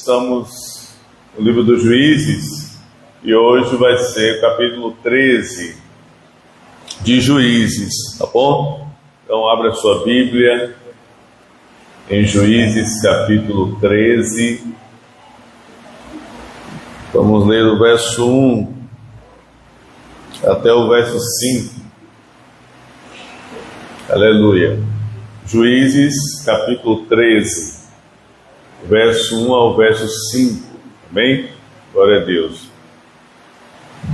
estamos no livro dos Juízes e hoje vai ser o capítulo 13 de Juízes, tá bom? Então abra a sua Bíblia em Juízes capítulo 13. Vamos ler o verso 1 até o verso 5. Aleluia. Juízes capítulo 13, verso 1 ao verso 5. Amém? Glória a Deus.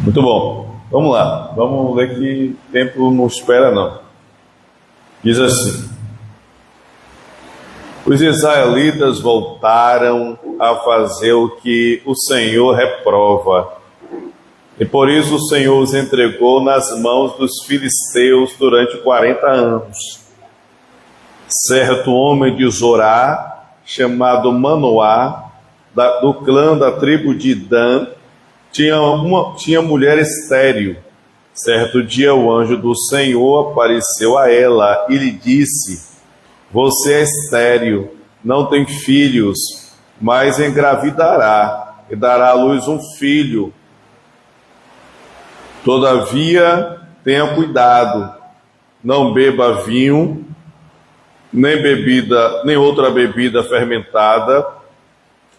Muito bom. Vamos lá. Vamos ler que o tempo não espera não. Diz assim: os israelitas voltaram a fazer o que o Senhor reprova, e por isso o Senhor os entregou nas mãos dos filisteus durante 40 anos. Certo homem de Zorá, chamado Manoá, do clã da tribo de Dan, tinha mulher estéril. Certo dia o anjo do Senhor apareceu a ela e lhe disse: você é estéril, não tem filhos, mas engravidará e dará à luz um filho. Todavia, tenha cuidado, não beba vinho, nem outra bebida fermentada,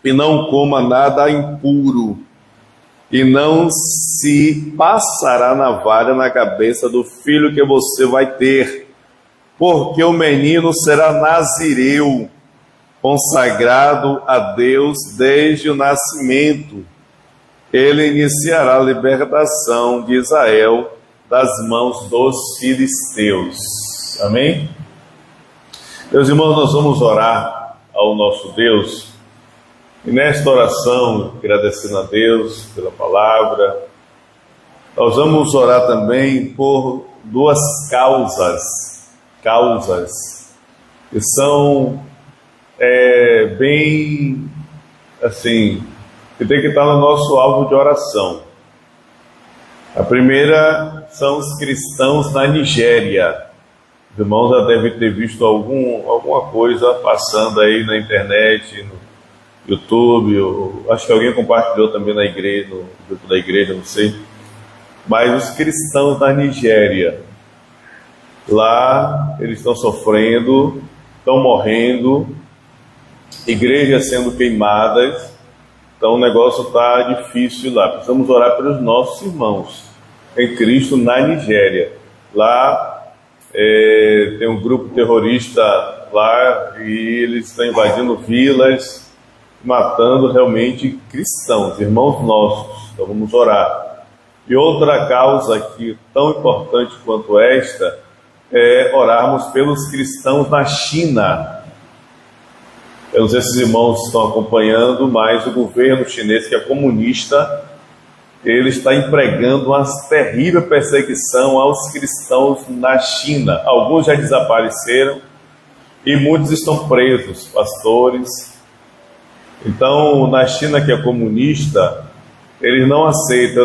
e não coma nada impuro, e não se passará navalha na cabeça do filho que você vai ter, porque o menino será nazireu, consagrado a Deus desde o nascimento. Ele iniciará a libertação de Israel das mãos dos filisteus. Amém? Meus irmãos, nós vamos orar ao nosso Deus. E nesta oração, agradecendo a Deus pela palavra, nós vamos orar também por duas causas que são bem assim, que tem que estar no nosso alvo de oração. A primeira são os cristãos na Nigéria. Os irmãos já devem ter visto alguma coisa passando aí na internet, no YouTube, acho que alguém compartilhou também na igreja, no grupo da igreja, não sei. Mas os cristãos na Nigéria, lá eles estão sofrendo, estão morrendo, igrejas sendo queimadas, então o negócio está difícil lá. Precisamos orar pelos nossos irmãos em Cristo na Nigéria. Lá tem um grupo terrorista lá e eles estão invadindo vilas, matando realmente cristãos, irmãos nossos. Então vamos orar. E outra causa aqui tão importante quanto esta é orarmos pelos cristãos na China. Eu não sei se os irmãos estão acompanhando, mas o governo chinês, que é comunista, ele está empregando uma terrível perseguição aos cristãos na China. Alguns já desapareceram e muitos estão presos, pastores. Então, na China, que é comunista, eles não aceitam,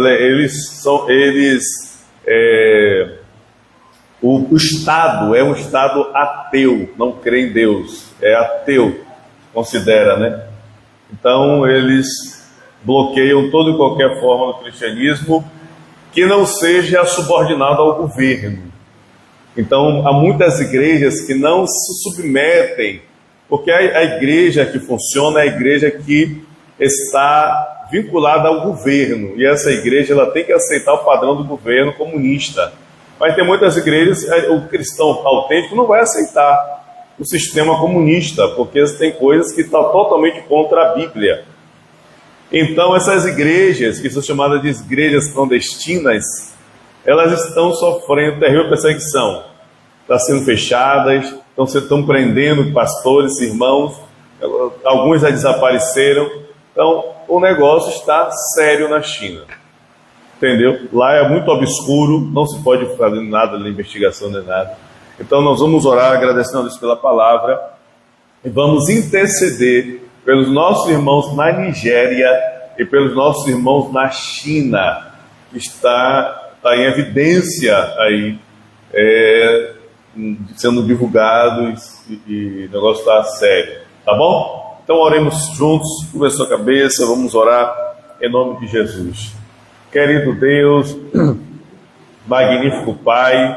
o Estado é um Estado ateu, não crê em Deus, é ateu, considera, né? Então, eles bloqueiam toda e qualquer forma do cristianismo que não seja subordinado ao governo. Então, há muitas igrejas que não se submetem, porque a igreja que funciona é a igreja que está vinculada ao governo, e essa igreja ela tem que aceitar o padrão do governo comunista. Mas tem muitas igrejas, o cristão autêntico não vai aceitar o sistema comunista, porque tem coisas que estão totalmente contra a Bíblia. Então essas igrejas, que são chamadas de igrejas clandestinas, elas estão sofrendo terrível perseguição. Estão sendo fechadas, estão prendendo pastores, irmãos, alguns já desapareceram. Então o negócio está sério na China. Entendeu? Lá é muito obscuro, não se pode fazer nada na investigação nem nada. Então nós vamos orar agradecendo a Deus pela palavra e vamos interceder pelos nossos irmãos na Nigéria e pelos nossos irmãos na China, que está em evidência aí, sendo divulgado e o negócio está sério, tá bom? Então oremos juntos, curva a sua cabeça, vamos orar em nome de Jesus. Querido Deus, magnífico Pai,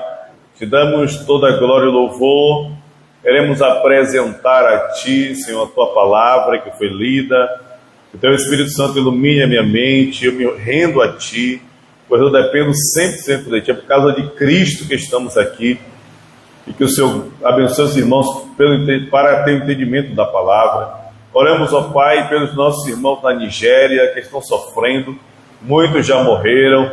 te damos toda a glória e louvor, queremos apresentar a Ti, Senhor, a Tua palavra que foi lida, que o Teu Espírito Santo ilumine a minha mente, eu me rendo a Ti, pois eu dependo 100% de Ti, é por causa de Cristo que estamos aqui, e que o Senhor abençoe os irmãos para ter o entendimento da palavra. Oramos, ó Pai, pelos nossos irmãos na Nigéria que estão sofrendo, muitos já morreram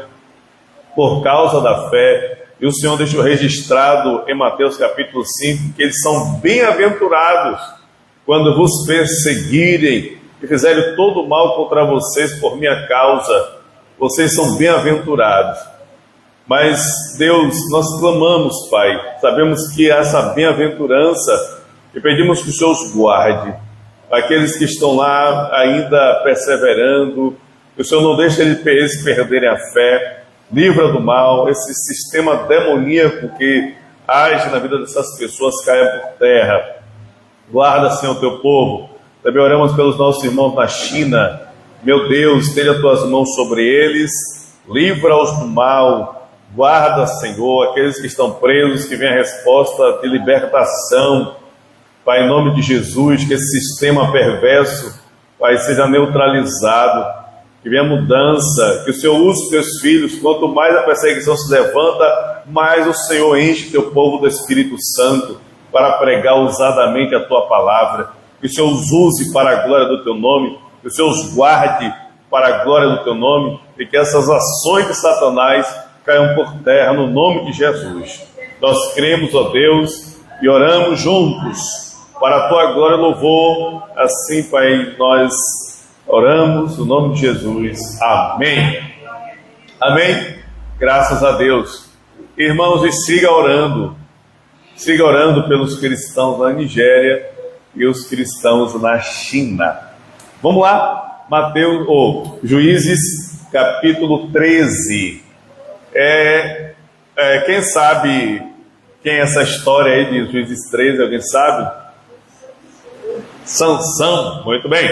por causa da fé, e o Senhor deixou registrado em Mateus capítulo 5 que eles são bem-aventurados quando vos perseguirem e fizerem todo o mal contra vocês por minha causa. Vocês são bem-aventurados. Mas, Deus, nós clamamos, Pai, sabemos que essa bem-aventurança, e pedimos que o Senhor os guarde, aqueles que estão lá ainda perseverando, que o Senhor não deixe eles perderem a fé, livra do mal, esse sistema demoníaco que age na vida dessas pessoas caia por terra. Guarda, Senhor, o teu povo. Também oramos pelos nossos irmãos na China. Meu Deus, estende as tuas mãos sobre eles, livra-os do mal, guarda, Senhor, aqueles que estão presos, que venha a resposta de libertação, Pai, em nome de Jesus, que esse sistema perverso, Pai, seja neutralizado, que venha mudança, que o Senhor use os teus filhos, quanto mais a perseguição se levanta, mais o Senhor enche teu povo do Espírito Santo, para pregar ousadamente a tua palavra, que o Senhor os use para a glória do teu nome, que o Senhor os guarde para a glória do teu nome, e que essas ações de Satanás caiam por terra no nome de Jesus. Nós cremos, ó Deus, e oramos juntos para a tua glória e louvor. Assim, Pai, nós oramos no nome de Jesus. Amém. Amém. Graças a Deus. Irmãos, e siga orando. Siga orando pelos cristãos na Nigéria e os cristãos na China. Vamos lá, Juízes capítulo 13. Quem sabe quem é essa história aí de Juízes 13? Alguém sabe? Sansão, muito bem.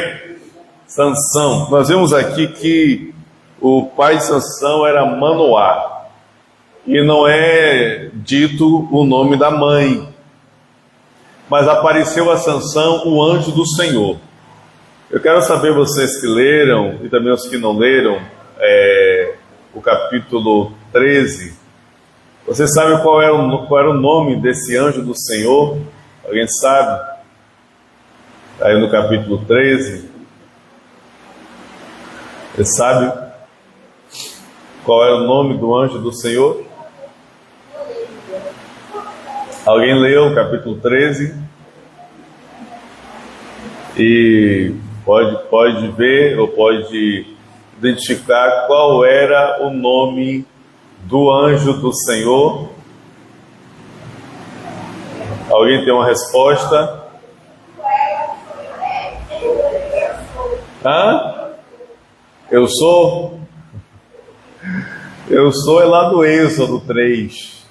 Sansão. Nós vemos aqui que o pai de Sansão era Manoá. E não é dito o nome da mãe. Mas apareceu a Sansão o anjo do Senhor. Eu quero saber, vocês que leram, e também os que não leram, o capítulo 13, vocês sabem qual era o nome desse anjo do Senhor? Alguém sabe? Aí no capítulo 13, você sabe qual era o nome do anjo do Senhor? Alguém leu o capítulo 13? E pode ver ou pode identificar qual era o nome do anjo do Senhor? Alguém tem uma resposta? Eu sou é lá do Êxodo 3,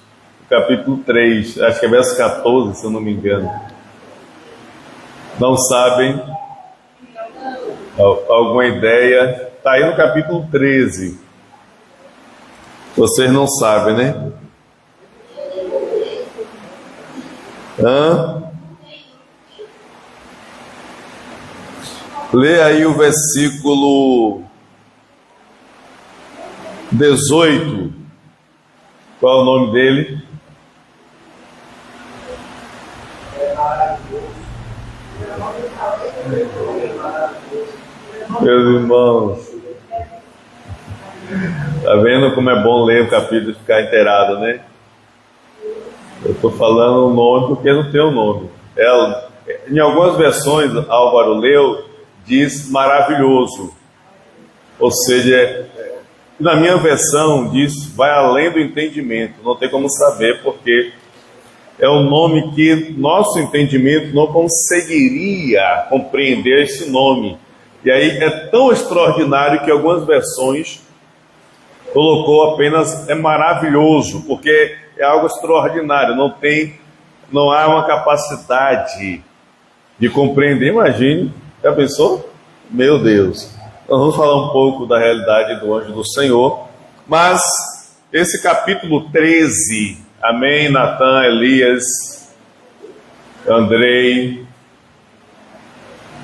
capítulo 3, acho que é verso 14, se eu não me engano. Não sabem? Alguma ideia? Está aí no capítulo 13. Vocês não sabem, né? Lê aí o versículo 18. Qual é o nome dele? Meus irmãos, tá vendo como é bom ler o capítulo e ficar inteirado, né? Eu estou falando o nome porque não tem o nome. Em algumas versões, Álvaro leu, diz maravilhoso. Ou seja, na minha versão diz vai além do entendimento. Não tem como saber porque é um nome que nosso entendimento não conseguiria compreender esse nome. E aí é tão extraordinário que algumas versões colocou apenas maravilhoso, porque é algo extraordinário, não há uma capacidade de compreender. Imagine Já pensou? Meu Deus. Nós vamos falar um pouco da realidade do anjo do Senhor, mas esse capítulo 13, amém, Natan, Elias, Andrei,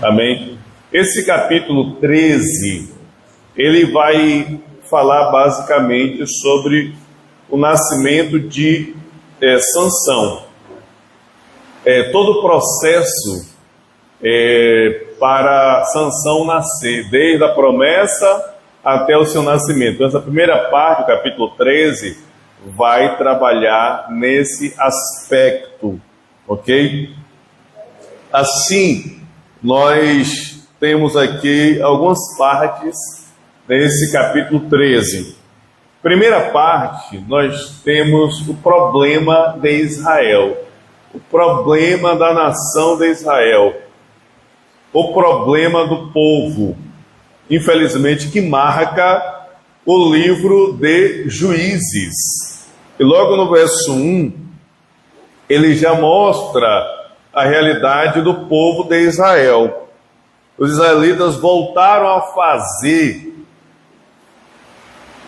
amém? Esse capítulo 13, ele vai falar basicamente sobre o nascimento de Sansão. Todo o processo para Sansão nascer, desde a promessa até o seu nascimento. Então, essa primeira parte, o capítulo 13, vai trabalhar nesse aspecto, ok? Assim, nós temos aqui algumas partes nesse capítulo 13. Primeira parte, nós temos o problema de Israel, o problema da nação de Israel, o problema do povo, infelizmente, que marca o livro de Juízes. E logo no verso 1, ele já mostra a realidade do povo de Israel. Os israelitas voltaram a fazer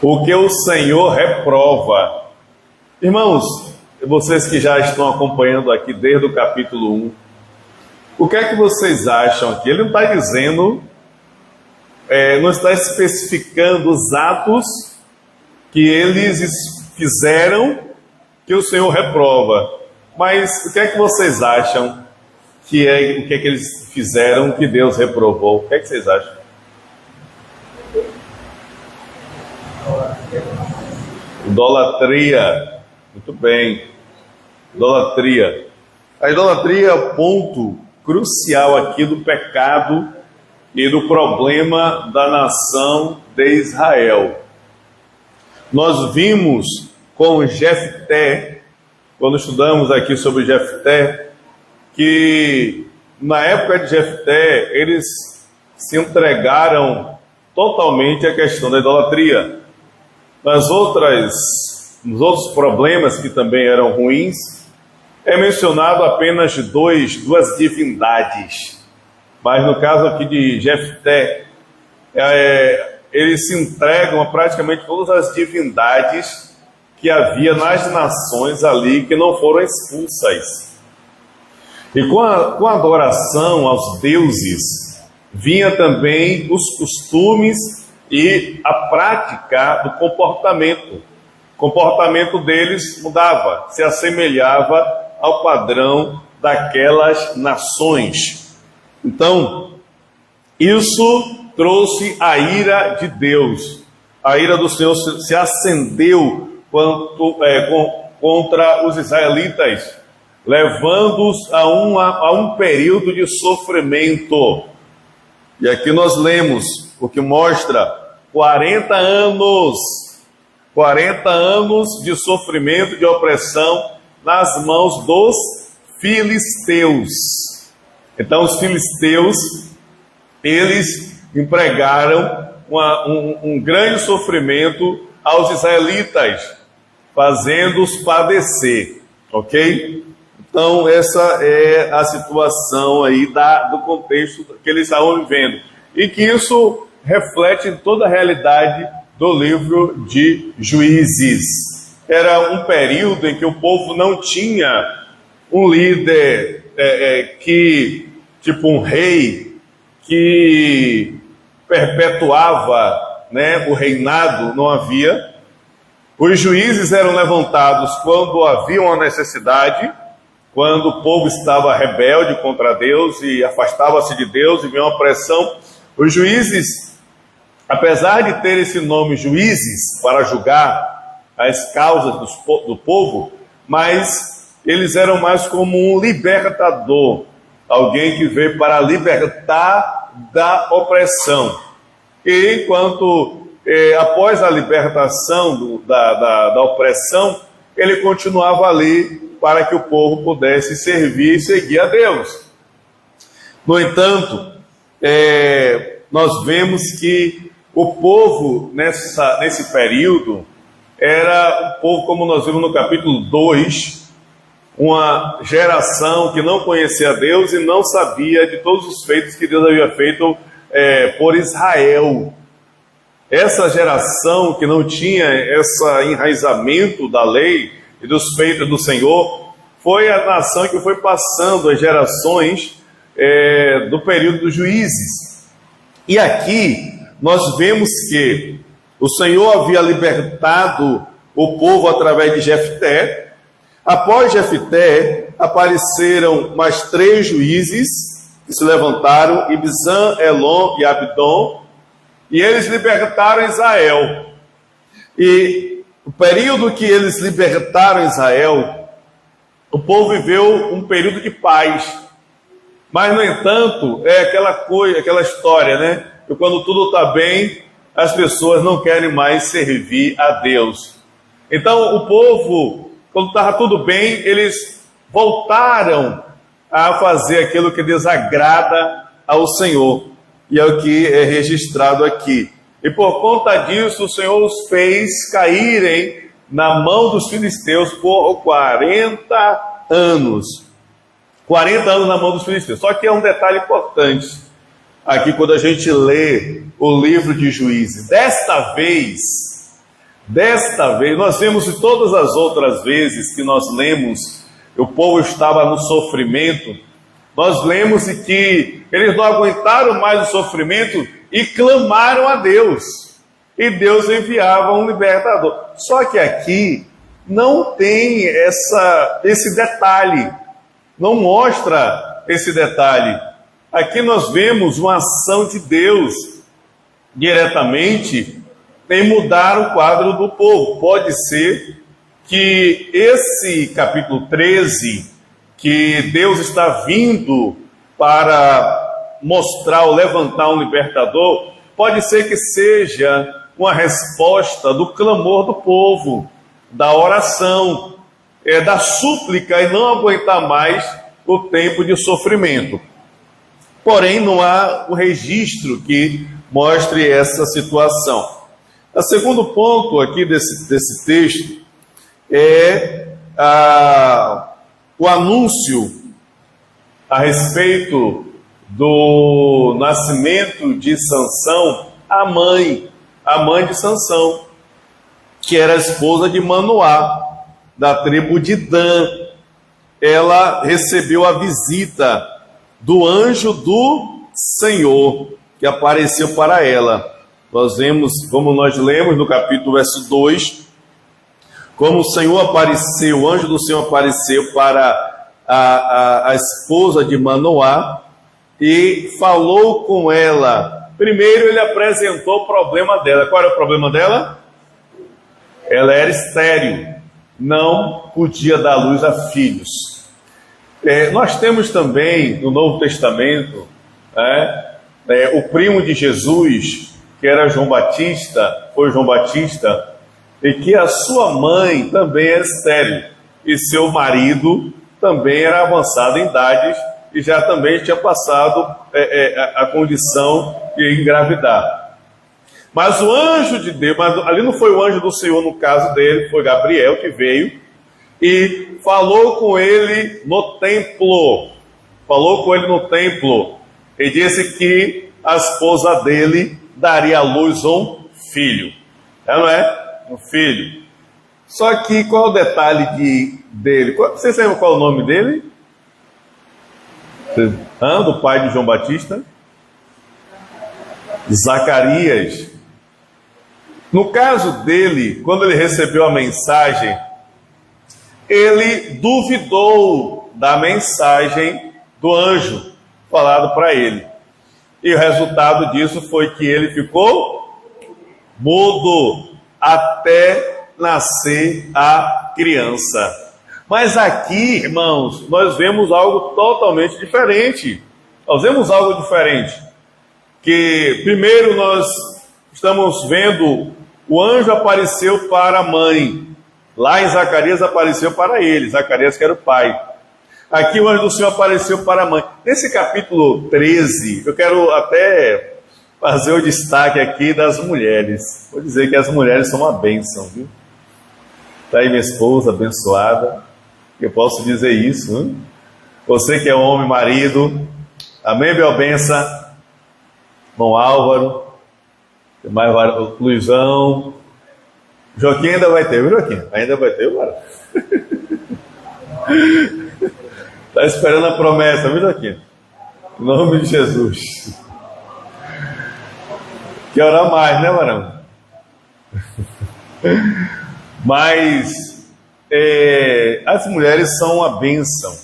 o que o Senhor reprova. Irmãos, vocês que já estão acompanhando aqui desde o capítulo 1, o que é que vocês acham aqui? Ele não está dizendo, não está especificando os atos que eles fizeram que o Senhor reprova. Mas o que é que vocês acham o que é que eles fizeram que Deus reprovou? O que é que vocês acham? Idolatria. Muito bem. Idolatria. A idolatria é o ponto crucial aqui do pecado e do problema da nação de Israel. Nós vimos com Jefté, quando estudamos aqui sobre Jefté, que na época de Jefté eles se entregaram totalmente à questão da idolatria. Nos outros problemas que também eram ruins, é mencionado apenas duas divindades. Mas no caso aqui de Jefté, eles se entregam a praticamente todas as divindades que havia nas nações ali que não foram expulsas. E com a adoração aos deuses, vinha também os costumes e a prática do comportamento. O comportamento deles mudava, se assemelhava ao padrão daquelas nações. Então, isso trouxe a ira de Deus. A ira do Senhor se acendeu contra os israelitas, levando-os a um período de sofrimento. E aqui nós lemos o que mostra 40 anos de sofrimento, de opressão nas mãos dos filisteus. Então os filisteus, eles empregaram um grande sofrimento aos israelitas, fazendo-os padecer, ok? Então essa é a situação aí do contexto que eles estavam vivendo, e que isso reflete em toda a realidade do livro de Juízes. Era um período em que o povo não tinha um líder tipo um rei, que perpetuava, o reinado, não havia. Os juízes eram levantados quando havia uma necessidade, quando o povo estava rebelde contra Deus e afastava-se de Deus e vinha uma pressão. Os juízes, apesar de ter esse nome juízes para julgar as causas do povo, mas eles eram mais como um libertador, alguém que veio para libertar da opressão. E enquanto, após a libertação da opressão, ele continuava ali para que o povo pudesse servir e seguir a Deus. No entanto, nós vemos que o povo, nesse período, era um povo, como nós vimos no capítulo 2, uma geração que não conhecia Deus e não sabia de todos os feitos que Deus havia feito por Israel. Essa geração que não tinha esse enraizamento da lei e dos feitos do Senhor, foi a nação que foi passando as gerações do período dos juízes. E aqui nós vemos que o Senhor havia libertado o povo através de Jefté. Após Jefté, apareceram mais 3 juízes que se levantaram, Ibzan, Elon e Abdon, e eles libertaram Israel. E o período que eles libertaram Israel, o povo viveu um período de paz. Mas, no entanto, é aquela história, né? Que quando tudo está bem, as pessoas não querem mais servir a Deus. Então, o povo, quando estava tudo bem, eles voltaram a fazer aquilo que desagrada ao Senhor. E é o que é registrado aqui. E por conta disso, o Senhor os fez caírem na mão dos filisteus por 40 anos. 40 anos na mão dos filisteus. Só que é um detalhe importante aqui quando a gente lê o livro de Juízes. Desta vez, nós vemos de todas as outras vezes que nós lemos, o povo estava no sofrimento, nós lemos de que eles não aguentaram mais o sofrimento e clamaram a Deus. E Deus enviava um libertador. Só que aqui não tem esse detalhe. Não mostra esse detalhe. Aqui nós vemos uma ação de Deus diretamente em mudar o quadro do povo. Pode ser que esse capítulo 13, que Deus está vindo para mostrar ou levantar um libertador, pode ser que seja uma resposta do clamor do povo, da oração, da súplica e não aguentar mais o tempo de sofrimento. Porém, não há um registro que mostre essa situação. O segundo ponto aqui desse texto é o anúncio a respeito do nascimento de Sansão, a mãe de Sansão, que era a esposa de Manoá, da tribo de Dan. Ela recebeu a visita do anjo do Senhor, que apareceu para ela. Nós vemos, como nós lemos no capítulo verso 2, como o Senhor apareceu, o anjo do Senhor apareceu para a esposa de Manoá e falou com ela. Primeiro ele apresentou o problema dela. Qual era o problema dela? Ela era estéril, não podia dar luz a filhos. Nós temos também no Novo Testamento o primo de Jesus, que era João Batista, foi João Batista, e que a sua mãe também era estéril, e seu marido também era avançado em idades, e já também tinha passado a condição de engravidar. Mas o anjo de Deus, ali não foi o anjo do Senhor no caso dele, foi Gabriel que veio, e falou com ele no templo, e disse que a esposa dele daria à luz um filho, não é? Um filho. Só que qual é o detalhe dele? Vocês lembram qual é o nome dele? Do pai de João Batista? Zacarias. No caso dele, quando ele recebeu a mensagem, ele duvidou da mensagem do anjo falado para ele. E o resultado disso foi que ele ficou mudo até nascer a criança. Mas aqui, irmãos, nós vemos algo totalmente diferente. Que primeiro nós estamos vendo o anjo apareceu para a mãe. Lá em Zacarias apareceu para ele, Zacarias que era o pai. Aqui o anjo do Senhor apareceu para a mãe. Nesse capítulo 13, eu quero até fazer o destaque aqui das mulheres. Vou dizer que as mulheres são uma bênção, viu? Está aí minha esposa abençoada. Eu posso dizer isso, né? Você que é homem, marido, amém, Belbença, irmão Álvaro, mais Luizão, Joaquim ainda vai ter, viu, Joaquim? Ainda vai ter, agora. Está esperando a promessa, viu, Joaquim? Em nome de Jesus. Quer orar mais, né, Varão? Mas as mulheres são uma bênção.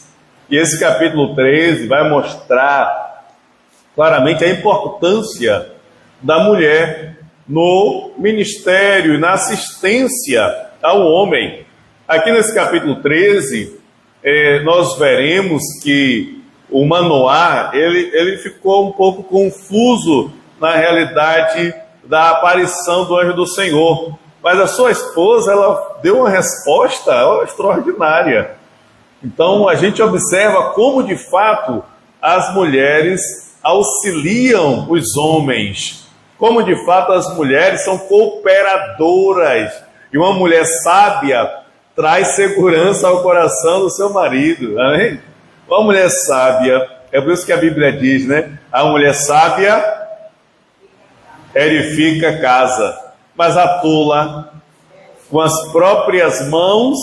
E esse capítulo 13 vai mostrar claramente a importância da mulher no ministério e na assistência ao homem. Aqui nesse capítulo 13, nós veremos que o Manoá, ele ficou um pouco confuso na realidade da aparição do anjo do Senhor. Mas a sua esposa, ela deu uma resposta extraordinária. Então, a gente observa como, de fato, as mulheres auxiliam os homens. Como, de fato, as mulheres são cooperadoras. E uma mulher sábia traz segurança ao coração do seu marido. Amém? Uma mulher sábia, é por isso que a Bíblia diz, né? A mulher sábia edifica casa, mas a tola, com as próprias mãos,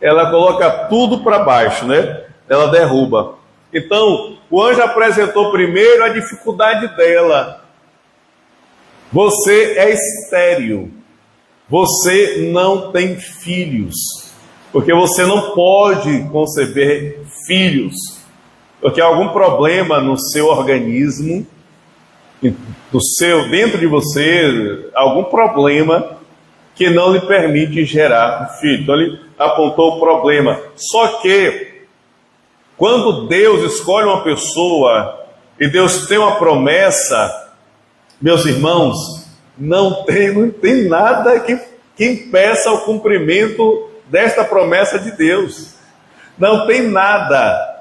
ela coloca tudo para baixo, né? Ela derruba. Então, o anjo apresentou primeiro a dificuldade dela. Você é estéril. Você não tem filhos. Porque você não pode conceber filhos. Porque há algum problema no seu organismo, dentro de você, algum problema que não lhe permite gerar um filho. Então ele apontou o problema. Só que, quando Deus escolhe uma pessoa e Deus tem uma promessa, meus irmãos, não tem nada que impeça o cumprimento desta promessa de Deus. Não tem nada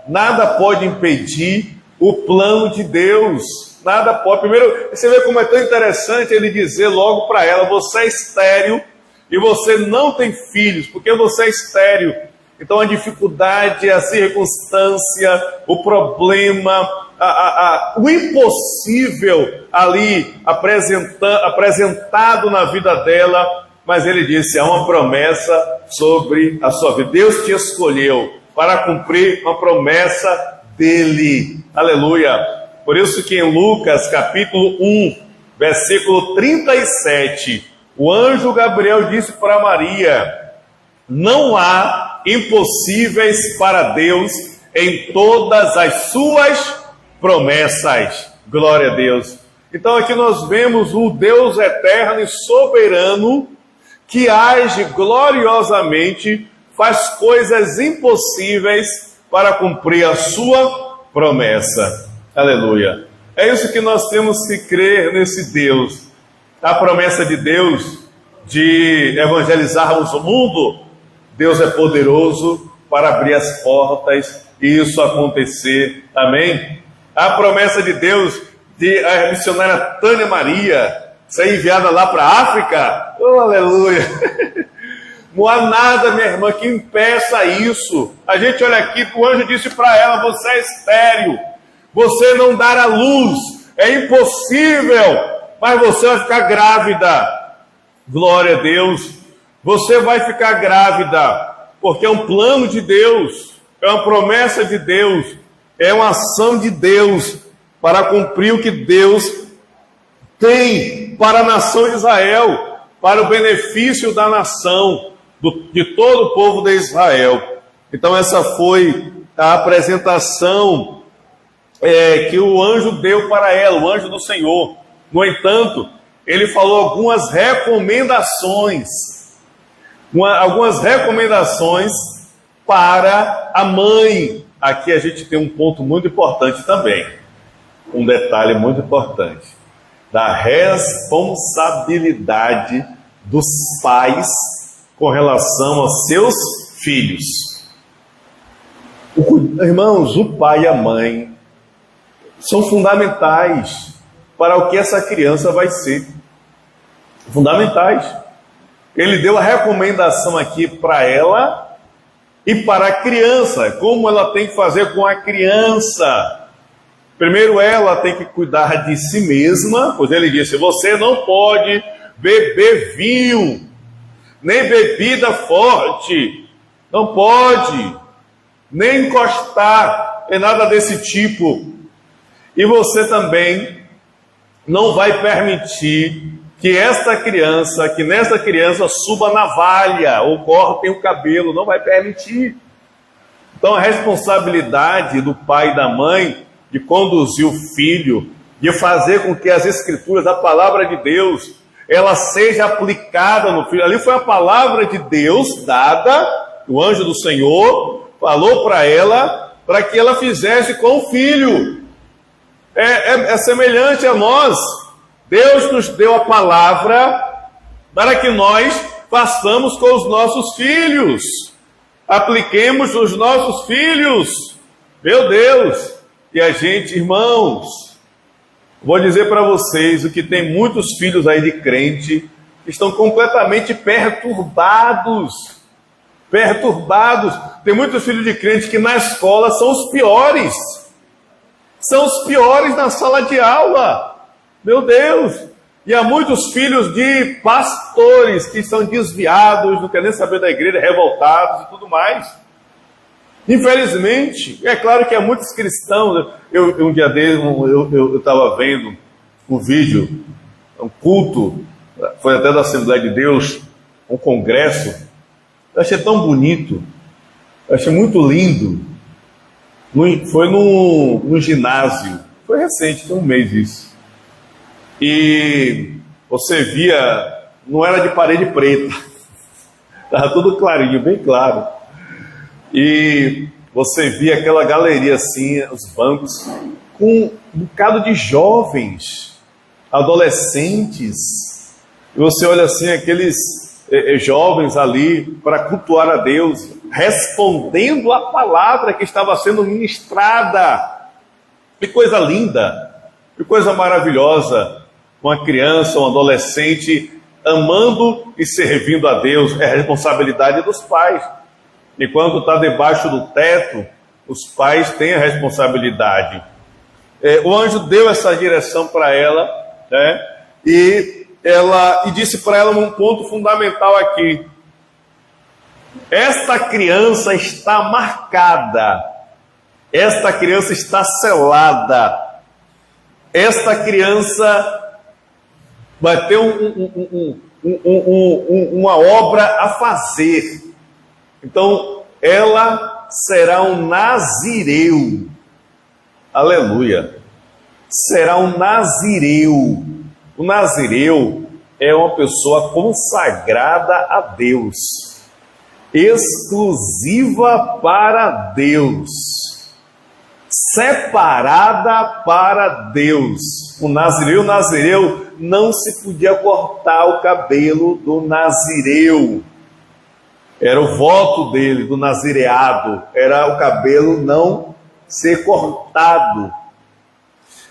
pode impedir o plano de Deus. Nada pode. Primeiro, você vê como é tão interessante ele dizer logo para ela: você é estéril e você não tem filhos, porque você é estéril. Então a dificuldade, a circunstância, o problema, o impossível ali apresentado na vida dela, mas ele disse: há uma promessa sobre a sua vida. Deus te escolheu para cumprir uma promessa dele. Aleluia! Por isso que em Lucas capítulo 1, versículo 37, o anjo Gabriel disse para Maria: não há impossíveis para Deus em todas as suas promessas. Glória a Deus. Então aqui nós vemos o Deus eterno e soberano que age gloriosamente, faz coisas impossíveis para cumprir a sua promessa. Aleluia. É isso que nós temos que crer nesse Deus. A promessa de Deus de evangelizarmos o mundo, Deus é poderoso para abrir as portas e isso acontecer. Amém? A promessa de Deus de a missionária Tânia Maria ser enviada lá para a África. Oh, aleluia! Não há nada, minha irmã, que impeça isso. A gente olha aqui, o anjo disse para ela: você é estéril, você não dará luz, é impossível, mas você vai ficar grávida. Glória a Deus. Você vai ficar grávida, porque é um plano de Deus, é uma promessa de Deus, é uma ação de Deus para cumprir o que Deus tem para a nação de Israel, para o benefício da nação, de todo o povo de Israel. Então essa foi a apresentação que o anjo deu para ela, o anjo do Senhor. No entanto, ele falou algumas recomendações para a mãe. Aqui a gente tem um ponto muito importante também, um detalhe muito importante, da responsabilidade dos pais com relação aos seus filhos. Irmãos, o pai e a mãe são fundamentais para o que essa criança vai ser. Fundamentais. Ele deu a recomendação aqui para ela E para a criança, como ela tem que fazer com a criança? Primeiro, ela tem que cuidar de si mesma, pois ele disse: você não pode beber vinho, nem bebida forte, não pode, nem encostar em nada desse tipo. E você também não vai permitir que nesta criança suba a navalha ou cortem o cabelo, não vai permitir. Então a responsabilidade do pai e da mãe de conduzir o filho, de fazer com que as escrituras, a palavra de Deus, ela seja aplicada no filho. Ali foi a palavra de Deus dada, o anjo do Senhor falou para ela, para que ela fizesse com o filho. É semelhante a nós. Deus nos deu a palavra para que nós façamos com os nossos filhos. Apliquemos os nossos filhos. Meu Deus! E a gente, irmãos, vou dizer para vocês o que tem muitos filhos aí de crente que estão completamente perturbados. Tem muitos filhos de crente que na escola são os piores. São os piores na sala de aula. Meu Deus! E há muitos filhos de pastores que são desviados, não querem nem saber da igreja, revoltados e tudo mais. Infelizmente, é claro que há muitos cristãos. Um dia desses, eu estava vendo um vídeo, um culto, foi até da Assembleia de Deus, um congresso. Eu achei tão bonito, eu achei muito lindo. Foi no ginásio, foi recente, tem um mês isso. E você via, não era de parede preta, estava tudo clarinho, bem claro. E você via aquela galeria assim, os bancos, com um bocado de jovens, adolescentes. E você olha assim, aqueles jovens ali para cultuar a Deus, respondendo a palavra que estava sendo ministrada. Que coisa linda, que coisa maravilhosa. Uma criança, um adolescente amando e servindo a Deus. É a responsabilidade dos pais. E quando está debaixo do teto, os pais têm a responsabilidade. O anjo deu essa direção para ela, né? E disse para ela um ponto fundamental aqui. Esta criança está marcada, esta criança está selada, esta criança vai ter uma obra a fazer. Então, ela será um nazireu. Aleluia. Será um nazireu. O nazireu é uma pessoa consagrada a Deus, exclusiva para Deus, separada para Deus. O nazireu não se podia cortar o cabelo do nazireu. Era o voto dele, do nazireado, era o cabelo não ser cortado.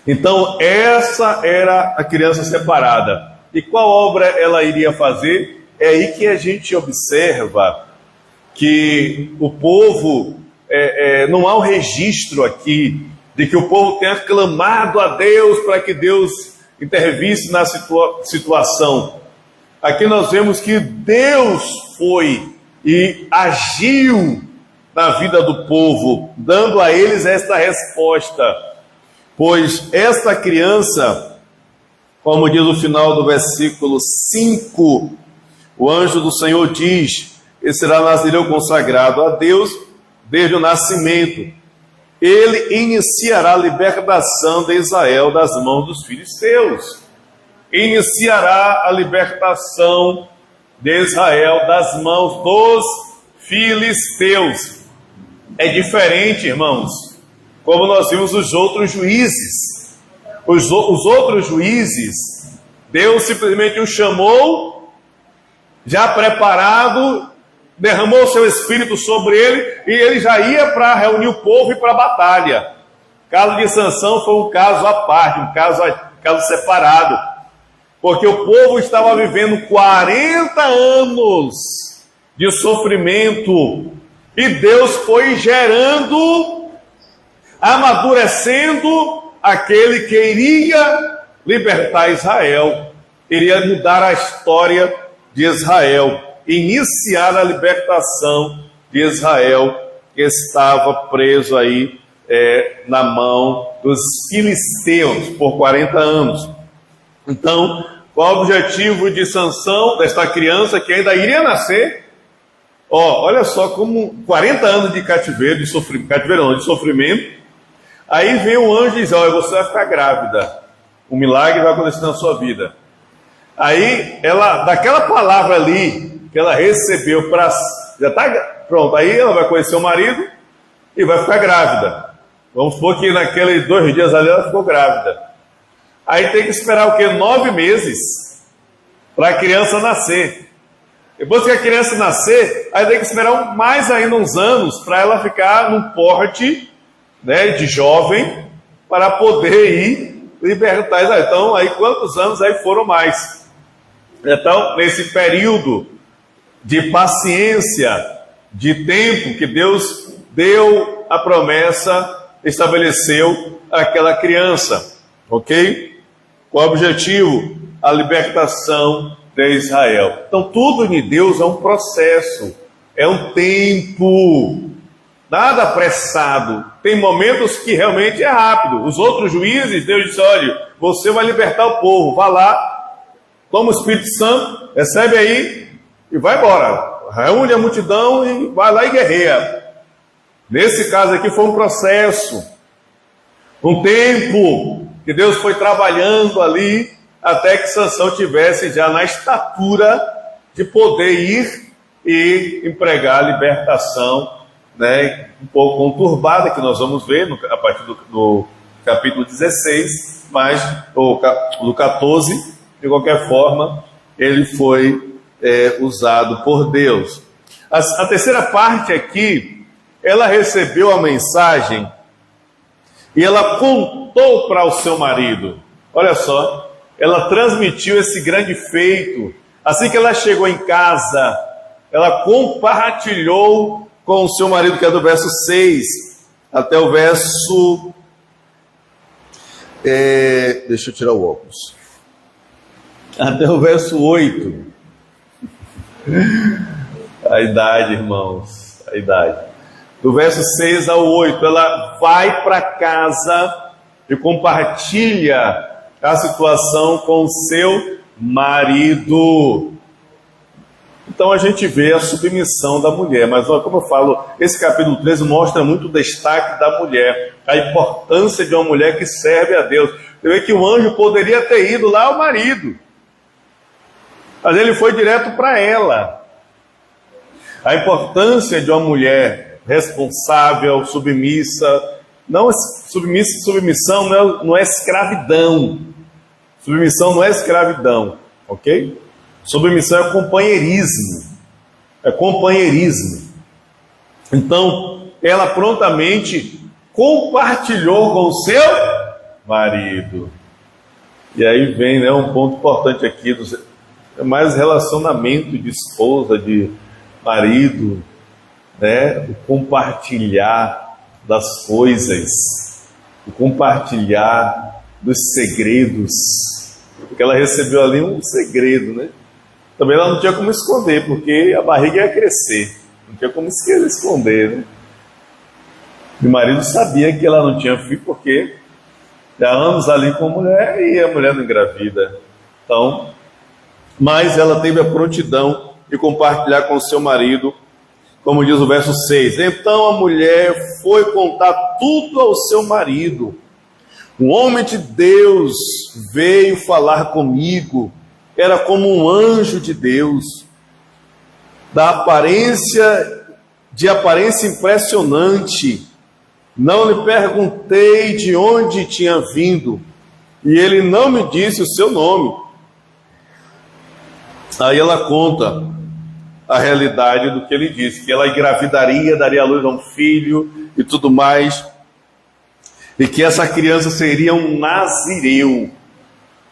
Então, essa era a criança separada. E qual obra ela iria fazer? É aí que a gente observa que o povo, não há um registro aqui de que o povo tenha clamado a Deus para que Deus intervisse na situação. Aqui nós vemos que Deus foi e agiu na vida do povo, dando a eles esta resposta. Pois esta criança, como diz o final do versículo 5, o anjo do Senhor diz: ele será nazireu consagrado a Deus desde o nascimento. Ele iniciará a libertação de Israel das mãos dos filisteus. Iniciará a libertação de Israel das mãos dos filisteus. É diferente, irmãos, como nós vimos os outros juízes. Os outros juízes, Deus simplesmente os chamou, já preparado, derramou o seu espírito sobre ele, e ele já ia para reunir o povo e para a batalha. O caso de Sansão foi um caso à parte, um caso separado, porque o povo estava vivendo 40 anos de sofrimento, E Deus foi gerando, amadurecendo aquele que iria libertar Israel, iria mudar a história de Israel, iniciar a libertação de Israel, que estava preso aí na mão dos filisteus por 40 anos. Então, qual o objetivo de Sansão, desta criança que ainda iria nascer? Olha só como 40 anos de cativeiro, de sofrimento. Aí vem o anjo e diz: olha, você vai ficar grávida, um milagre vai acontecer na sua vida. Aí ela, daquela palavra ali que ela recebeu, já está pronto, aí ela vai conhecer o marido e vai ficar grávida. Vamos supor que naqueles 2 dias ali ela ficou grávida. Aí tem que esperar o quê? 9 meses para a criança nascer. Depois que a criança nascer, aí tem que esperar mais ainda uns anos para ela ficar num porte, né, de jovem, para poder ir libertar Israel. Então, aí quantos anos aí foram mais? Então, nesse período de paciência, de tempo que Deus deu a promessa, estabeleceu aquela criança, ok? Qual o objetivo? A libertação de Israel. Então, tudo em Deus é um processo, é um tempo, nada apressado. Tem momentos que realmente é rápido. Os outros juízes, Deus disse: olha, você vai libertar o povo, vá lá, toma o Espírito Santo, recebe aí e vai embora. Reúne a multidão e vai lá e guerreia. Nesse caso aqui foi um processo, um tempo que Deus foi trabalhando ali até que Sansão tivesse já na estatura de poder ir e empregar a libertação, né, um pouco conturbada, que nós vamos ver a partir do capítulo 16, mas do 14, de qualquer forma, ele foi usado por Deus. A terceira parte aqui, ela recebeu a mensagem e ela contou para o seu marido. Olha só, ela transmitiu esse grande feito. Assim que ela chegou em casa, ela compartilhou com o seu marido, que é do verso 6 até o verso... deixa eu tirar o óculos. Até o verso 8. A idade, irmãos, a idade. Do verso 6 ao 8, ela vai para casa e compartilha a situação com o seu marido. Então a gente vê a submissão da mulher, mas como eu falo, esse capítulo 13 mostra muito o destaque da mulher, a importância de uma mulher que serve a Deus. Você vê que o anjo poderia ter ido lá ao marido, mas ele foi direto para ela. A importância de uma mulher responsável, submissa. Não, submissão não é escravidão. Submissão não é escravidão, ok? Submissão é companheirismo. É companheirismo. Então, ela prontamente compartilhou com o seu marido. E aí vem, né, um ponto importante aqui, é mais relacionamento de esposa, de marido, né? O compartilhar das coisas, o compartilhar dos segredos, porque ela recebeu ali um segredo, né? Também ela não tinha como esconder, porque a barriga ia crescer, não tinha como esconder, né? E o marido sabia que ela não tinha filho, porque já anos ali com a mulher e a mulher não engravida. Então, mas ela teve a prontidão de compartilhar com o seu marido, como diz o verso 6. Então a mulher foi contar tudo ao seu marido. O homem de Deus veio falar comigo, era como um anjo de Deus, de aparência impressionante. Não lhe perguntei de onde tinha vindo, e ele não me disse o seu nome. Aí ela conta a realidade do que ele disse, que ela engravidaria, daria à luz a um filho e tudo mais, e que essa criança seria um nazireu,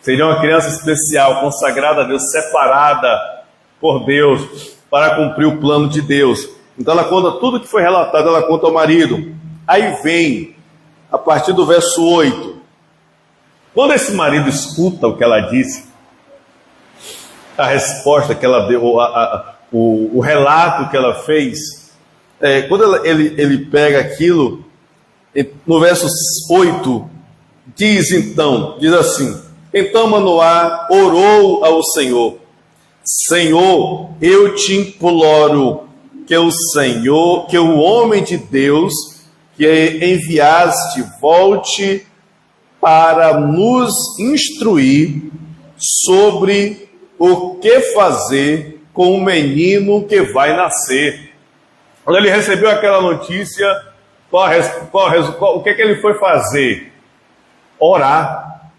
seria uma criança especial, consagrada a Deus, separada por Deus, para cumprir o plano de Deus. Então ela conta tudo que foi relatado, ela conta ao marido. Aí vem, a partir do verso 8, quando esse marido escuta o que ela disse, a resposta que ela deu, o relato que ela fez, quando ele pega aquilo, no verso 8, diz assim: então Manoá orou ao Senhor: Senhor, eu te imploro que o homem de Deus que enviaste volte para nos instruir sobre o que fazer com o menino que vai nascer. Quando ele recebeu aquela notícia, o que ele foi fazer? Orar.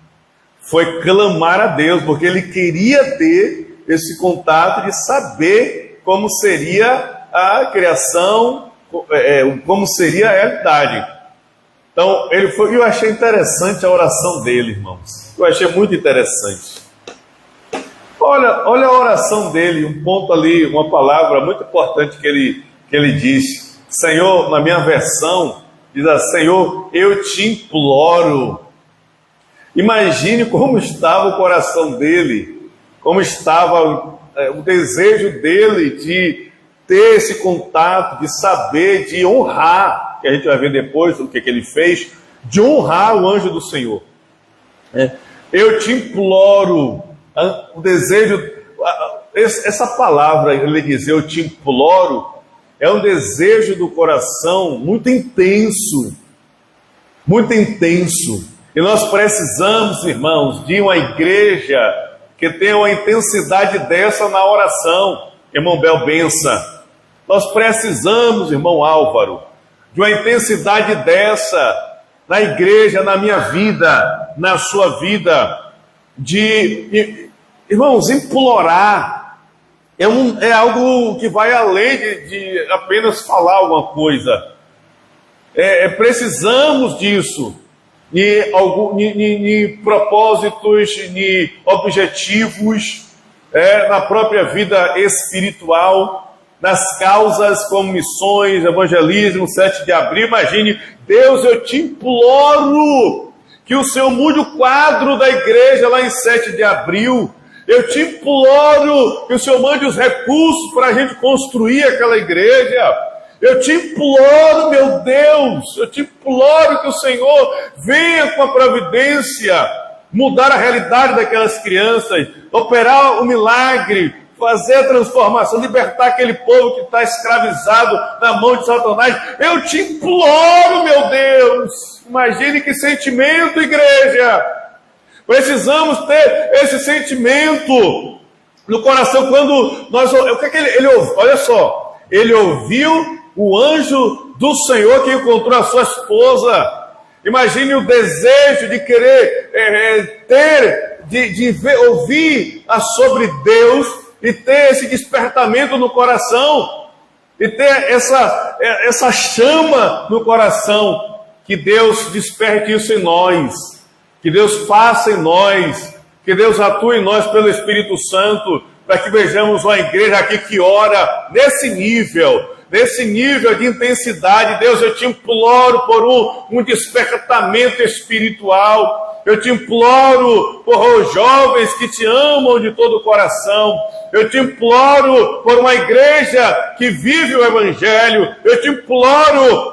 Foi clamar a Deus, porque ele queria ter esse contato de saber como seria a criação, como seria a realidade. Então, eu achei interessante a oração dele, irmãos. Eu achei muito interessante. Olha a oração dele, um ponto ali, uma palavra muito importante que ele diz. Senhor, na minha versão, diz assim: Senhor, eu te imploro. Imagine como estava o coração dele, como estava o desejo dele de ter esse contato, de saber, de honrar, que a gente vai ver depois o que ele fez, de honrar o anjo do Senhor. Eu te imploro, o desejo, essa palavra, ele diz, eu te imploro, é um desejo do coração muito intenso, e nós precisamos, irmãos, de uma igreja que tenha uma intensidade dessa na oração. Irmão Bel Bença, nós precisamos, irmão Álvaro, de uma intensidade dessa na igreja, na minha vida, na sua vida, irmãos, implorar é algo que vai além de apenas falar alguma coisa. Precisamos disso, de propósitos, de objetivos, na própria vida espiritual, nas causas como missões, evangelismo, 7 de abril. Imagine, Deus, eu te imploro que o Senhor mude o quadro da igreja lá em 7 de abril. Eu te imploro que o Senhor mande os recursos para a gente construir aquela igreja. Eu te imploro, meu Deus, eu te imploro que o Senhor venha com a providência, mudar a realidade daquelas crianças, operar o milagre, fazer a transformação, libertar aquele povo que está escravizado na mão de Satanás. Eu te imploro, meu Deus. Imagine que sentimento, igreja. Precisamos ter esse sentimento no coração quando nós... O que ele ouviu? Olha só, ele ouviu o anjo do Senhor que encontrou a sua esposa. Imagine o desejo de querer ouvir sobre Deus e ter esse despertamento no coração, e ter essa chama no coração. Que Deus desperte isso em nós, que Deus faça em nós, que Deus atue em nós pelo Espírito Santo, para que vejamos uma igreja aqui que ora nesse nível de intensidade. Deus, eu te imploro por um despertamento espiritual. Eu te imploro por jovens que te amam de todo o coração. Eu te imploro por uma igreja que vive o Evangelho. Eu te imploro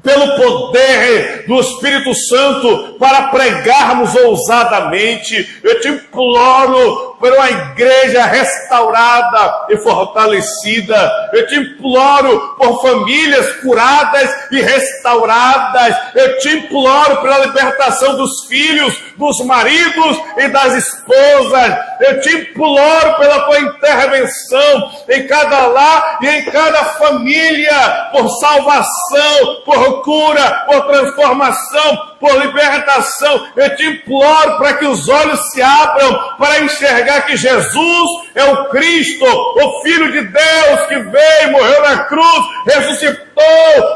pelo poder do Espírito Santo para pregarmos ousadamente. Eu te imploro por uma igreja restaurada e fortalecida. Eu te imploro por famílias curadas e restauradas. Eu te imploro pela libertação dos filhos, dos maridos e das esposas. Eu te imploro pela tua intervenção em cada lar e em cada família, por salvação, por cura, por transformação, por libertação. Eu te imploro para que os olhos se abram para enxergar que Jesus é o Cristo, o Filho de Deus, que veio, morreu na cruz, ressuscitou,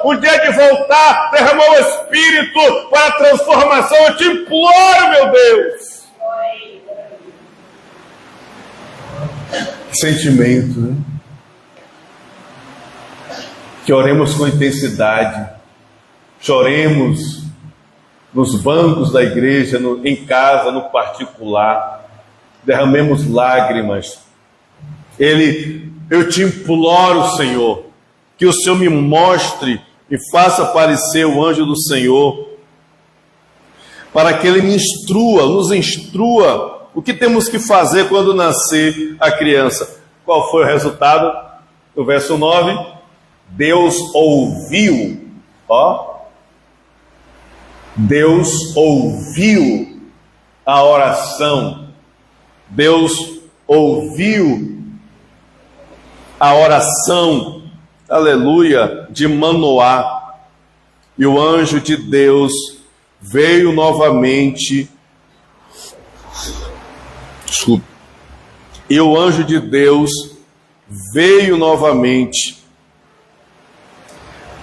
o dia de voltar, derramou o Espírito para a transformação. Eu te imploro, meu Deus. Sentimento, né? que oremos com intensidade, choremos nos bancos da igreja, em casa, no particular, derramemos lágrimas. Eu te imploro, Senhor, que o Senhor me mostre e faça aparecer o anjo do Senhor, para que ele me instrua, nos instrua o que temos que fazer quando nascer a criança. Qual foi o resultado? No verso 9, Deus ouviu, Deus ouviu a oração, Deus ouviu a oração, aleluia, de Manoá, e o anjo de Deus veio novamente, e o anjo de Deus veio novamente,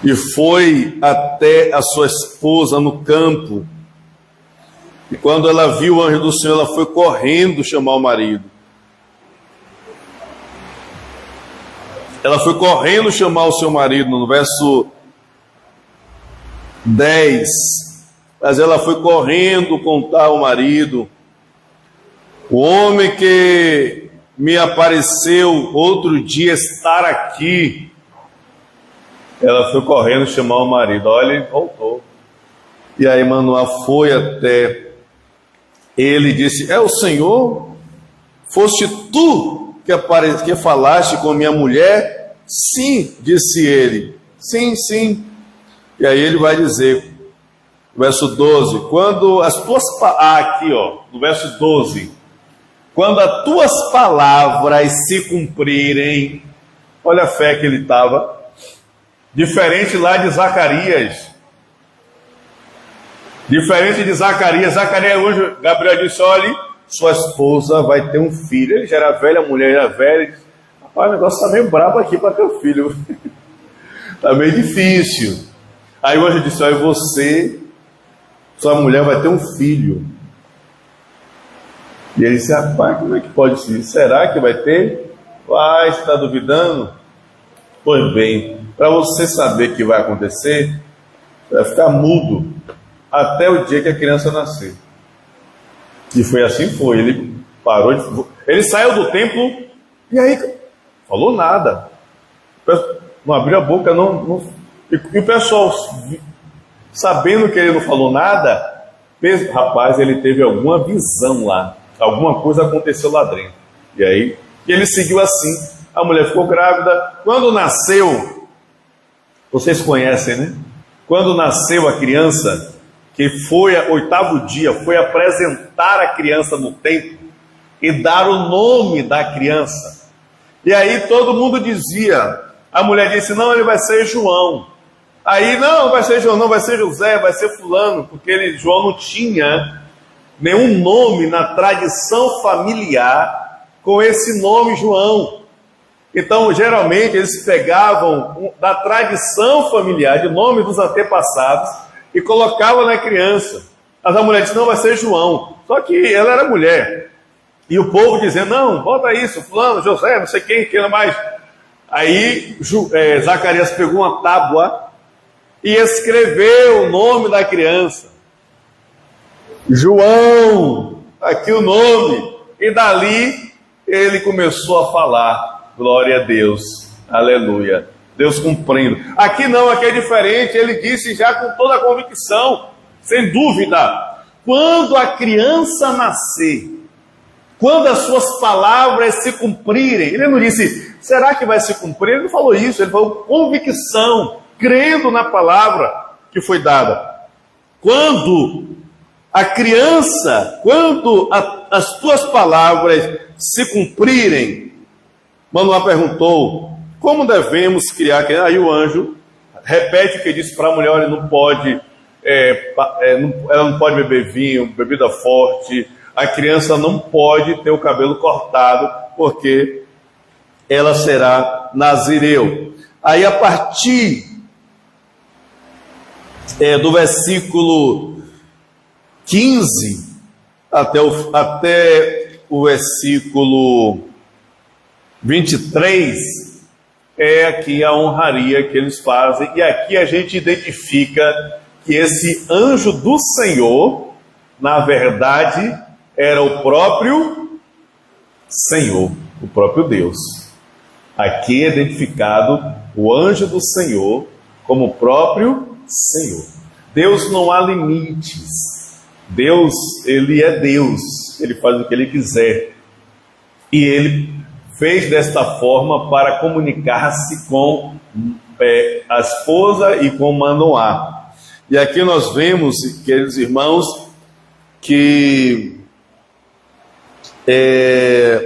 e foi até a sua esposa no campo, e quando ela viu o anjo do Senhor, ela foi correndo chamar o marido. Ela foi correndo chamar o seu marido, no verso 10. Mas ela foi correndo contar ao marido: o homem que me apareceu outro dia estar aqui. Ela foi correndo chamar o marido. Olha, ele voltou. E aí Manoá foi até ele e disse: é o Senhor? Foste tu que falaste com minha mulher? Sim, disse ele. Sim, sim. E aí ele vai dizer, verso 12, quando as tuas aqui, no verso 12, quando as tuas palavras se cumprirem, olha a fé que ele estava, diferente lá de Zacarias. Diferente de Zacarias, hoje Gabriel disse: olha, sua esposa vai ter um filho. Ele já era velho, a mulher era velha. Ele disse: rapaz, o negócio está meio brabo aqui para ter um filho. Está meio difícil. Aí o anjo disse: olha, sua mulher vai ter um filho. E ele disse: rapaz, como é que pode ser? Será que vai ter? Você está duvidando? Pois bem, para você saber que vai acontecer, vai ficar mudo até o dia que a criança nascer. E foi assim, foi. Ele parou, ele saiu do templo e aí falou nada. Não abriu a boca, e o pessoal, sabendo que ele não falou nada, rapaz, ele teve alguma visão lá, alguma coisa aconteceu lá dentro. E aí ele seguiu assim. A mulher ficou grávida. Quando nasceu, vocês conhecem, né? Quando nasceu a criança, que foi o 8º dia, foi apresentar a criança no templo e dar o nome da criança. E aí todo mundo dizia, a mulher disse: não, ele vai ser João. Aí, não vai ser João, não, vai ser José, vai ser fulano, porque João não tinha nenhum nome na tradição familiar com esse nome João. Então, geralmente, eles pegavam da tradição familiar, de nome dos antepassados, e colocavam na criança. Mas a mulher disse: não, vai ser João. Só que ela era mulher. E o povo dizendo: não, bota isso, fulano, José, não sei quem mais. Aí Zacarias pegou uma tábua e escreveu o nome da criança. João, aqui o nome. E dali ele começou a falar. Glória a Deus, aleluia, Deus cumprindo. Aqui não, aqui é diferente. Ele disse já com toda a convicção, sem dúvida: quando a criança nascer, quando as suas palavras se cumprirem. Ele não disse: será que vai se cumprir? Ele não falou isso, ele falou convicção, crendo na palavra que foi dada. Quando a criança, quando as tuas palavras se cumprirem. Manoá perguntou: como devemos criar? Aí o anjo repete o que disse para a mulher: olha, ela não pode beber vinho, bebida forte, a criança não pode ter o cabelo cortado, porque ela será nazireu. Aí a partir do versículo 15 até o versículo 23, é aqui a honraria que eles fazem. E aqui a gente identifica que esse anjo do Senhor, na verdade, era o próprio Senhor, o próprio Deus. Aqui é identificado o anjo do Senhor como o próprio Senhor. Deus não há limites. Deus, ele é Deus. Ele faz o que ele quiser. E ele fez desta forma para comunicar-se com a esposa e com Manoá. E aqui nós vemos, queridos irmãos, que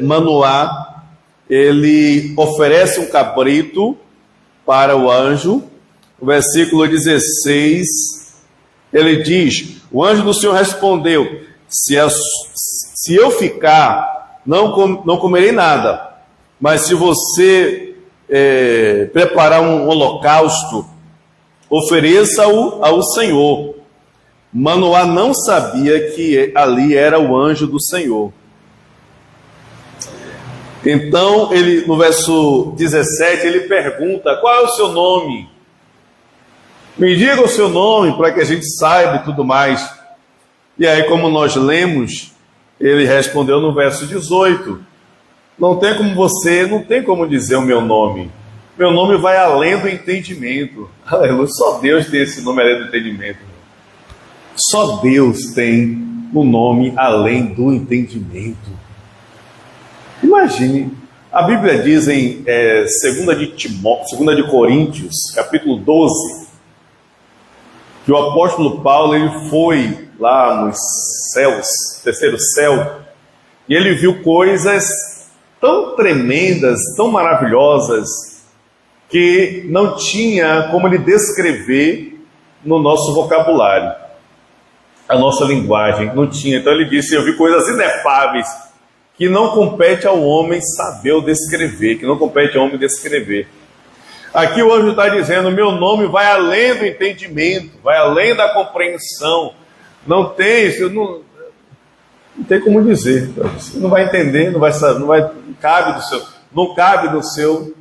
Manoá, ele oferece um cabrito para o anjo. O versículo 16, ele diz: o anjo do Senhor respondeu: se eu ficar, não comerei nada, mas se você preparar um holocausto, ofereça-o ao Senhor. Manoá não sabia que ali era o anjo do Senhor. Então, ele, no verso 17, ele pergunta: qual é o seu nome? Me diga o seu nome para que a gente saiba e tudo mais. E aí, como nós lemos, ele respondeu no verso 18: não tem como dizer o meu nome. Meu nome vai além do entendimento. Aleluia, só Deus tem esse nome além do entendimento. Só Deus tem o nome além do entendimento. Imagine, a Bíblia diz em 2 de Coríntios, capítulo 12, que o apóstolo Paulo ele foi lá nos céus, terceiro céu, e ele viu coisas tão tremendas, tão maravilhosas, que não tinha como ele descrever no nosso vocabulário. A nossa linguagem não tinha. Então ele disse: eu vi coisas inefáveis que não compete ao homem saber ou descrever, que não compete ao homem descrever. Aqui o anjo está dizendo: meu nome vai além do entendimento, vai além da compreensão. Não tem como dizer. Você não vai entender, não cabe do seu,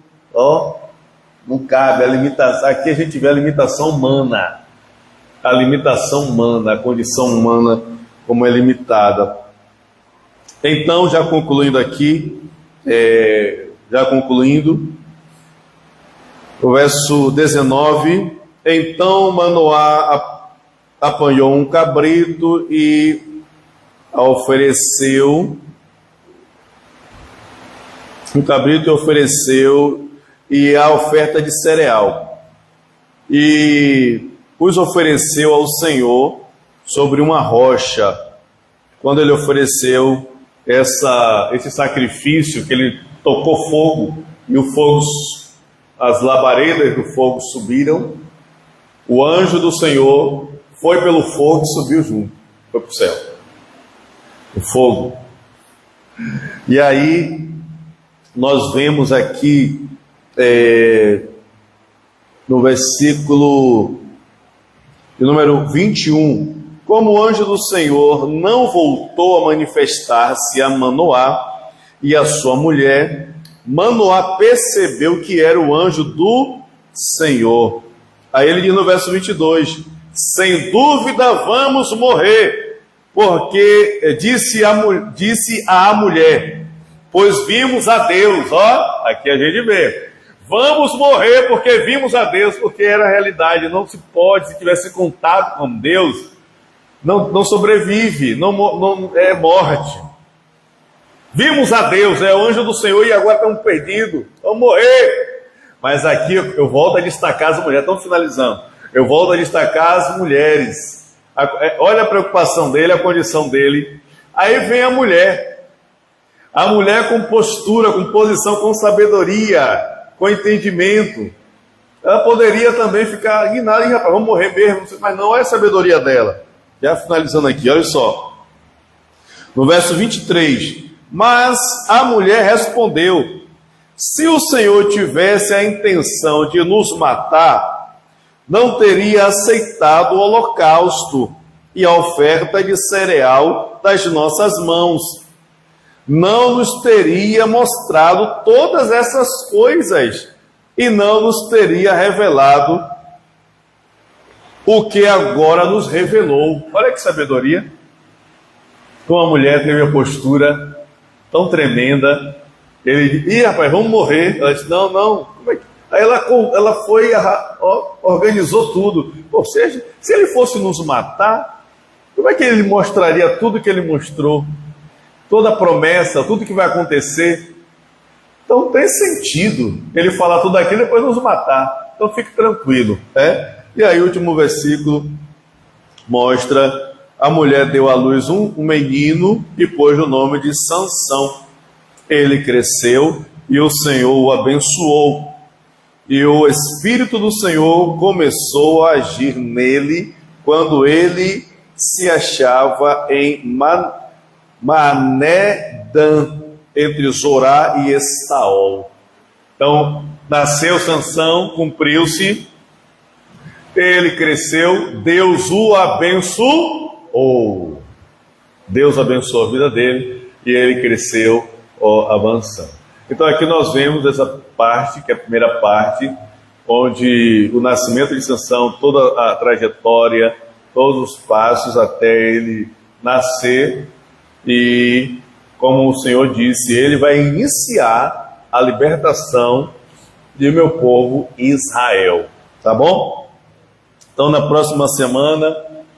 não cabe. A limitação, aqui a gente vê a limitação humana. A limitação humana, a condição humana como é limitada. Então, já concluindo aqui, o verso 19: então Manoá apanhou um cabrito e ofereceu, e a oferta de cereal, e os ofereceu ao Senhor sobre uma rocha. Quando ele ofereceu esse sacrifício, que ele tocou fogo, e o fogo, as labaredas do fogo subiram, o anjo do Senhor foi pelo fogo e subiu junto, foi para o céu, o fogo. E aí nós vemos aqui no versículo de número 21, como o anjo do Senhor não voltou a manifestar-se a Manoá e a sua mulher, Manoá percebeu que era o anjo do Senhor. Aí ele diz no verso 22, sem dúvida vamos morrer, porque disse a mulher, pois vimos a Deus. Aqui a gente vê, vamos morrer porque vimos a Deus, porque era a realidade. Não se pode, se tivesse contato com Deus, não sobrevive, não é morte. Vimos a Deus, é o anjo do Senhor, e agora estamos perdidos, vamos morrer. Mas aqui eu volto a destacar as mulheres, estão finalizando, eu volto a destacar as mulheres. Olha a preocupação dele, a condição dele. Aí vem a mulher com postura, com posição, com sabedoria, com entendimento. Ela poderia também ficar guinada, rapaz, vamos morrer mesmo, mas não é a sabedoria dela. Já finalizando aqui, olha só, no verso 23, mas a mulher respondeu, se o Senhor tivesse a intenção de nos matar, não teria aceitado o holocausto e a oferta de cereal das nossas mãos, não nos teria mostrado todas essas coisas e não nos teria revelado o que agora nos revelou. Olha que sabedoria. Como a mulher teve a postura tão tremenda. Ele disse, rapaz, vamos morrer. Ela disse, não. Como é que... Aí ela foi, organizou tudo. Ou seja, se ele fosse nos matar, como é que ele mostraria tudo que ele mostrou? Toda a promessa, tudo que vai acontecer. Então tem sentido ele falar tudo aquilo e depois nos matar. Então fique tranquilo. E aí o último versículo mostra: a mulher deu à luz um menino e pôs o nome de Sansão. Ele cresceu e o Senhor o abençoou. E o Espírito do Senhor começou a agir nele quando ele se achava em Manedan, entre Zorá e Estaol. Então, nasceu Sansão, cumpriu-se, ele cresceu, Deus o abençoou. Deus abençoou a vida dele e ele cresceu, avançando. Então aqui nós vemos essa parte, que é a primeira parte, onde o nascimento de Sansão, toda a trajetória, todos os passos até ele nascer, e como o Senhor disse, ele vai iniciar a libertação do meu povo Israel, tá bom? Então na próxima semana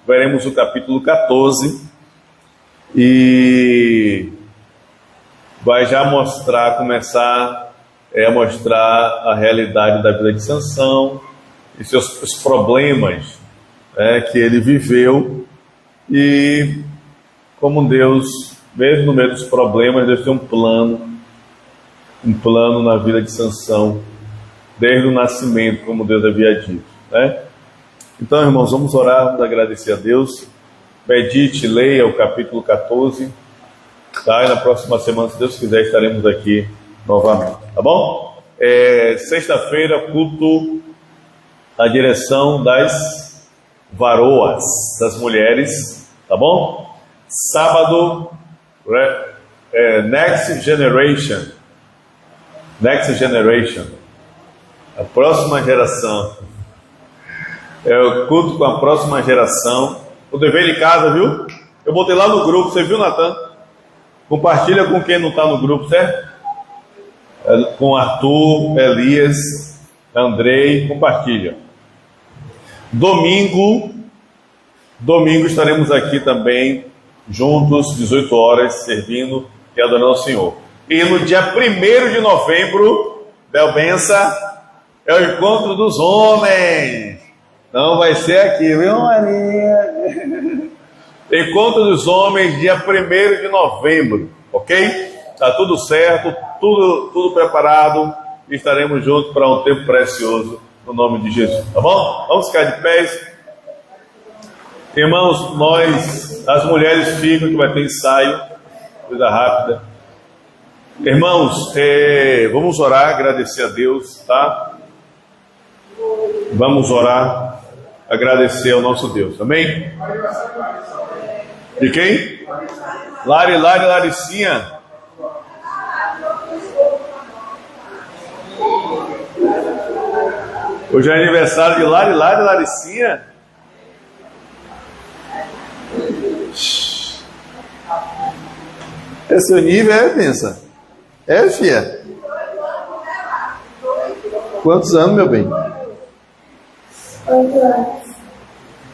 veremos o capítulo 14 e vai já começar a mostrar a realidade da vida de Sansão e os problemas que ele viveu, e como Deus, mesmo no meio dos problemas, Deus tem um plano na vida de Sansão, desde o nascimento, como Deus havia dito, Então, irmãos, vamos orar, vamos agradecer a Deus. Medite, leia o capítulo 14, tá? E na próxima semana, se Deus quiser, estaremos aqui novamente, tá bom? Sexta-feira, culto a direção das varoas, das mulheres, tá bom? Sábado, Next Generation, a próxima geração, o culto com a próxima geração, o dever de casa, viu? Eu botei lá no grupo, você viu, Natan? Compartilha com quem não está no grupo, certo? Com Arthur, Elias, Andrei, compartilha. Domingo estaremos aqui também, juntos, 18 horas, servindo e adorando ao Senhor. E no dia 1º de novembro, Belbença, é o encontro dos homens. Não vai ser aqui, viu, Maria? Encontro dos homens, dia 1º de novembro, ok? Tá tudo certo, tudo preparado, e estaremos juntos para um tempo precioso, no nome de Jesus, tá bom? Vamos ficar de pés. Irmãos, as mulheres ficam, que vai ter ensaio, coisa rápida. Irmãos, vamos orar, agradecer a Deus, tá? Vamos orar, agradecer ao nosso Deus, amém? De quem? Laricinha. Hoje é aniversário de Laricinha. É seu nível, pensa? Fia? Quantos anos, meu bem? 8 anos.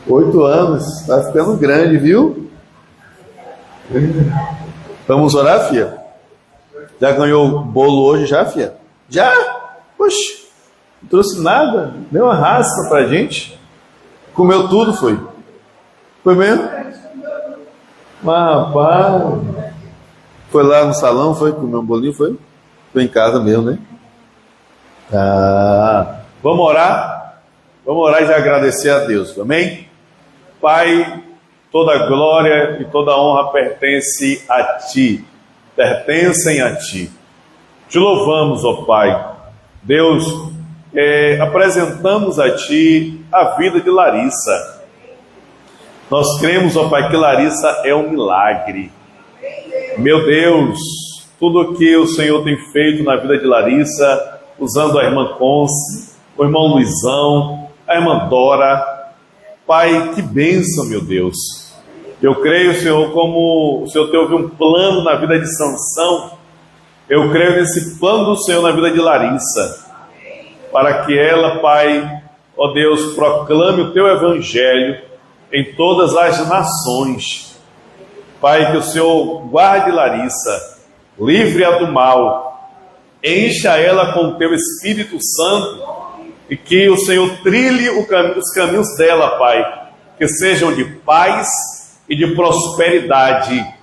8 anos, tá ficando grande, viu? Vamos orar, filha? Já ganhou bolo hoje, já, filha? Já? Poxa, não trouxe nada, nem uma raspa pra gente. Comeu tudo, foi? Foi mesmo? Rapaz, foi lá no salão, foi? Comeu um bolinho, foi? Foi em casa mesmo, né? Vamos orar? Vamos orar e já agradecer a Deus, amém? Pai, toda a glória e toda a honra pertence a Ti, pertencem a Ti. Te louvamos, ó Pai. Deus, apresentamos a Ti a vida de Larissa. Nós cremos, ó Pai, que Larissa é um milagre. Meu Deus, tudo o que o Senhor tem feito na vida de Larissa usando a irmã Conce, o irmão Luizão, a irmã Dora. Pai, que bênção, meu Deus. Eu creio, Senhor, como o Senhor teve um plano na vida de Sansão, eu creio nesse plano do Senhor na vida de Larissa, para que ela, Pai, ó Deus, proclame o Teu Evangelho em todas as nações. Pai, que o Senhor guarde Larissa, livre-a do mal, encha ela com o Teu Espírito Santo e que o Senhor trilhe os caminhos dela, Pai, que sejam de paz e de prosperidade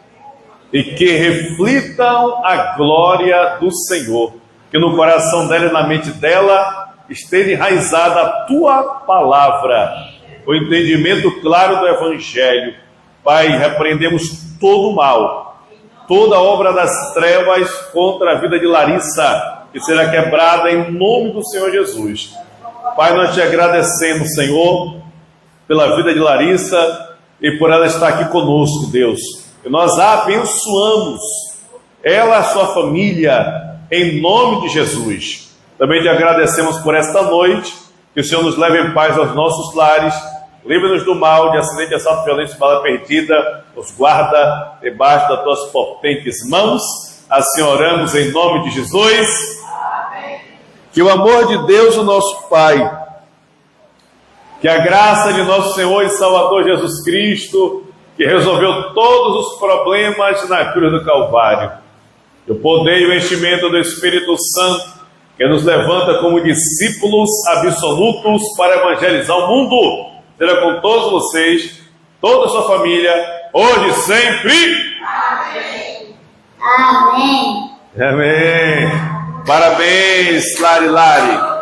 e que reflitam a glória do Senhor, que no coração dela e na mente dela esteja enraizada a Tua palavra, o entendimento claro do Evangelho. Pai, repreendemos todo o mal, toda obra das trevas contra a vida de Larissa, que será quebrada em nome do Senhor Jesus. Pai, nós te agradecemos, Senhor, pela vida de Larissa e por ela estar aqui conosco, Deus. E nós a abençoamos, ela e a sua família, em nome de Jesus. Também te agradecemos por esta noite, que o Senhor nos leve em paz aos nossos lares, livre-nos do mal, de acidente, assalto, violência, bala perdida, nos guarda debaixo das tuas potentes mãos. Assim oramos em nome de Jesus. Amém. Que o amor de Deus, o nosso Pai, que a graça de nosso Senhor e Salvador Jesus Cristo, que resolveu todos os problemas na cruz do Calvário, e o poder e o enchimento do Espírito Santo, que nos levanta como discípulos absolutos para evangelizar o mundo, seja com todos vocês, toda a sua família, hoje e sempre. Amém. Amém. Amém. Parabéns, Lari Lari.